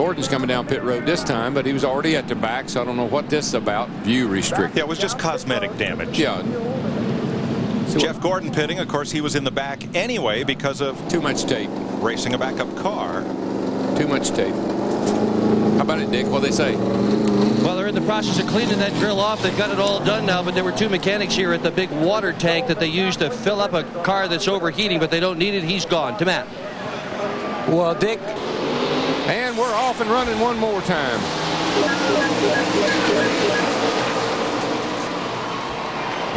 Gordon's coming down pit road this time, but he was already at the back, so I don't know what this is about. View restricted. Yeah, it was just cosmetic damage. Yeah. So Jeff Gordon pitting. Of course, he was in the back anyway because of too much tape. Racing a backup car. Too much tape. How about it, Dick? What they say? Well, they're in the process of cleaning that grill off. They've got it all done now, but there were two mechanics here at the big water tank that they used to fill up a car that's overheating, but they don't need it. He's gone. To Matt. Well, Dick, and we're off and running one more time.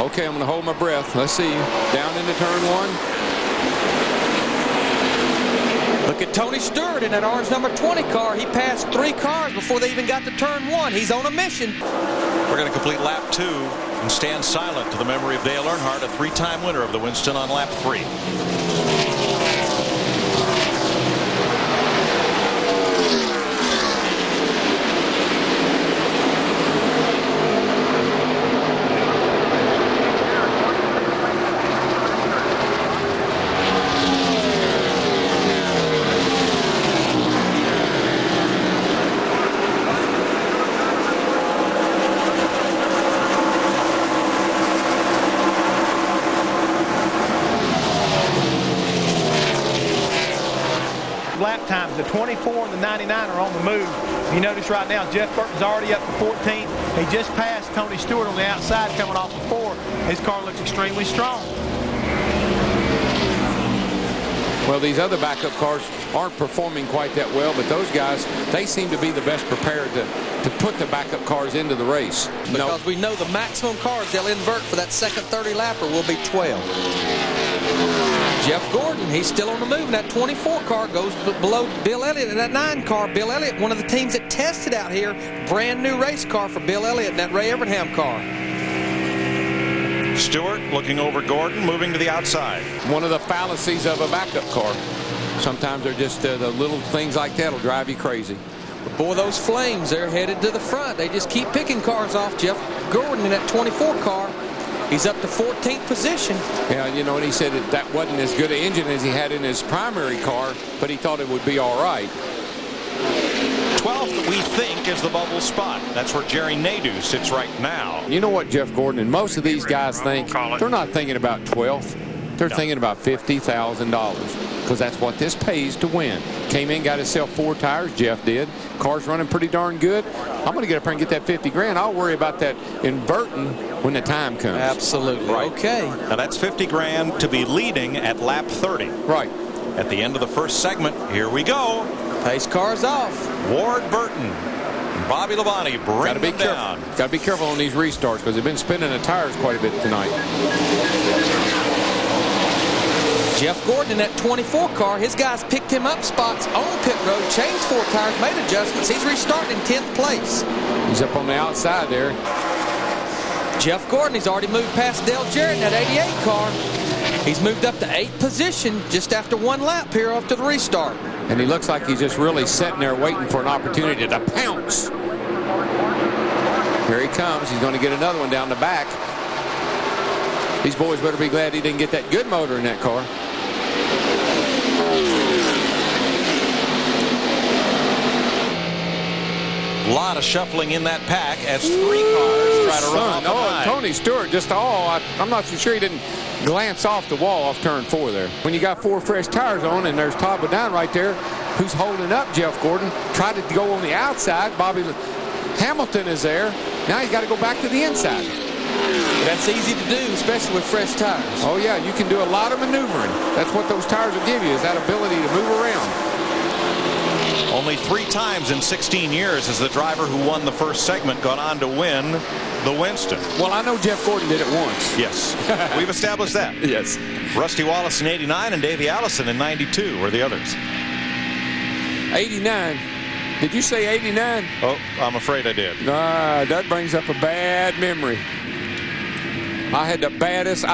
Okay, I'm going to hold my breath. Let's see. Down into turn one. Look at Tony Stewart in that orange number 20 car. He passed 3 cars before they even got to turn 1. He's on a mission. We're going to complete lap 2 and stand silent to the memory of Dale Earnhardt, a 3-time winner of the Winston on lap 3. Lap times, the 24 and the 99 are on the move. You notice right now Jeff Burton's already up to 14th. He just passed Tony Stewart on the outside coming off of 4. His car looks extremely strong. Well, these other backup cars aren't performing quite that well, but those guys, they seem to be the best prepared to put the backup cars into the race. Because we know the maximum cars they'll invert for that second 30 lapper will be 12. Jeff Gordon, he's still on the move. And that 24 car goes below Bill Elliott. And that 9 car, Bill Elliott, one of the teams that tested out here, brand new race car for Bill Elliott in that Ray Evernham car. Stewart looking over Gordon, moving to the outside. One of the fallacies of a backup car. Sometimes they're just the little things like that will drive you crazy. But boy, those flames, they're headed to the front. They just keep picking cars off. Jeff Gordon in that 24 car. He's up to 14th position. Yeah, you know, and he said that wasn't as good an engine as he had in his primary car, but he thought it would be all right. 12th, we think, is the bubble spot. That's where Jerry Nadeau sits right now. You know what, Jeff Gordon, and most of these guys think, they're not thinking about 12th. They're thinking about $50,000 because that's what this pays to win. Came in, got himself 4 tires, Jeff did. Car's running pretty darn good. I'm going to get up here and get that 50 grand. I'll worry about that inverting when the time comes. Absolutely. Right. Okay. Now that's 50 grand to be leading at lap 30. Right. At the end of the first segment, here we go. Pace car's off. Ward Burton, Bobby Labonte bring them down. Got to be careful on these restarts because they've been spinning the tires quite a bit tonight. Jeff Gordon in that 24 car, his guys picked him up spots on pit road, changed 4 tires, made adjustments. He's restarting in 10th place. He's up on the outside there. Jeff Gordon, he's already moved past Dale Jarrett in that 88 car. He's moved up to 8th position just after 1 lap here after the restart. And he looks like he's just really sitting there waiting for an opportunity to pounce. Here he comes. He's going to get another one down the back. These boys better be glad he didn't get that good motor in that car. A lot of shuffling in that pack as 3 cars try to run off the line. Tony Stewart just I'm not so sure he didn't glance off the wall off turn 4 there. When you got 4 fresh tires on and there's Todd Down right there who's holding up Jeff Gordon, tried to go on the outside. Bobby Hamilton is there. Now he's got to go back to the inside. That's easy to do, especially with fresh tires. Oh yeah, you can do a lot of maneuvering. That's what those tires will give you, is that ability to move around. Only 3 times in 16 years has the driver who won the first segment gone on to win the Winston. Well, I know Jeff Gordon did it once. Yes, we've established that. Yes. Rusty Wallace in 89 and Davey Allison in 92 were the others. 89. Did you say 89? Oh, I'm afraid I did. That brings up a bad memory. I had the baddest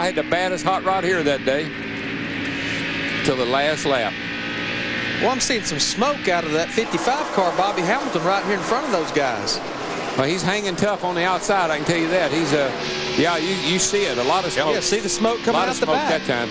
hot rod here that day till the last lap. Well, I'm seeing some smoke out of that 55 car, Bobby Hamilton, right here in front of those guys. Well, he's hanging tough on the outside, I can tell you that. He's yeah, you see it, a lot of smoke. Yeah, see the smoke coming out the back. A lot of smoke that time.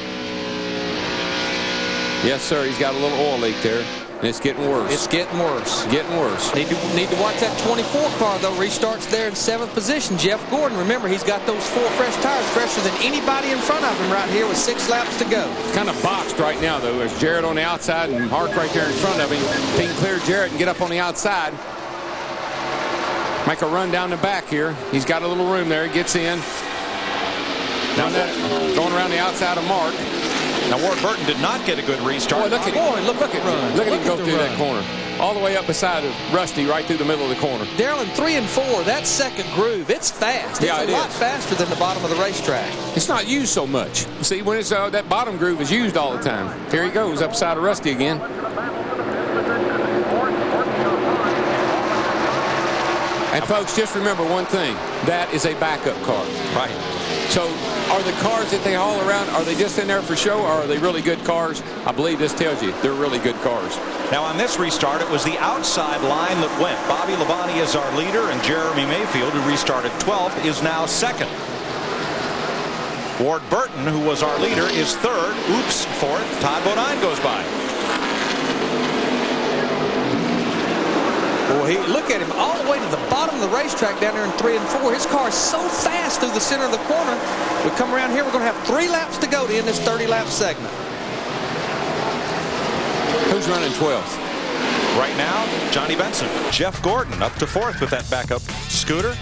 Yes, sir, he's got a little oil leak there. And it's getting worse. It's getting worse. Getting worse. Need to watch that 24 car, though. Restarts there in 7th position. Jeff Gordon, remember, he's got those 4 fresh tires, fresher than anybody in front of him right here with 6 laps to go. Kind of boxed right now, though. There's Jarrett on the outside and Mark right there in front of him. He can clear Jarrett and get up on the outside. Make a run down the back here. He's got a little room there. He gets in. Now going around the outside of Mark. Now Ward Burton did not get a good restart. Boy, look at him. Look at him go through that corner. All the way up beside of Rusty, right through the middle of the corner. Darrell, in 3 and 4, that second groove, it's fast. It's a lot faster than the bottom of the racetrack. It's not used so much. See, when it's that bottom groove is used all the time. Here he goes up beside of Rusty again. And folks, just remember one thing. That is a backup car. Right. So are the cars that they haul around, are they just in there for show, or are they really good cars? I believe this tells you they're really good cars. Now on this restart, it was the outside line that went. Bobby Labonte is our leader, and Jeremy Mayfield, who restarted 12th, is now 2nd. Ward Burton, who was our leader, is 3rd. Oops, 4th. Todd Bodine goes by. Boy, look at him all the way to the bottom of the racetrack down there in 3 and 4. His car is so fast through the center of the corner. We come around here, we're going to have 3 laps to go to end this 30-lap segment. Who's running 12th? Right now, Johnny Benson. Jeff Gordon up to 4th with that backup scooter.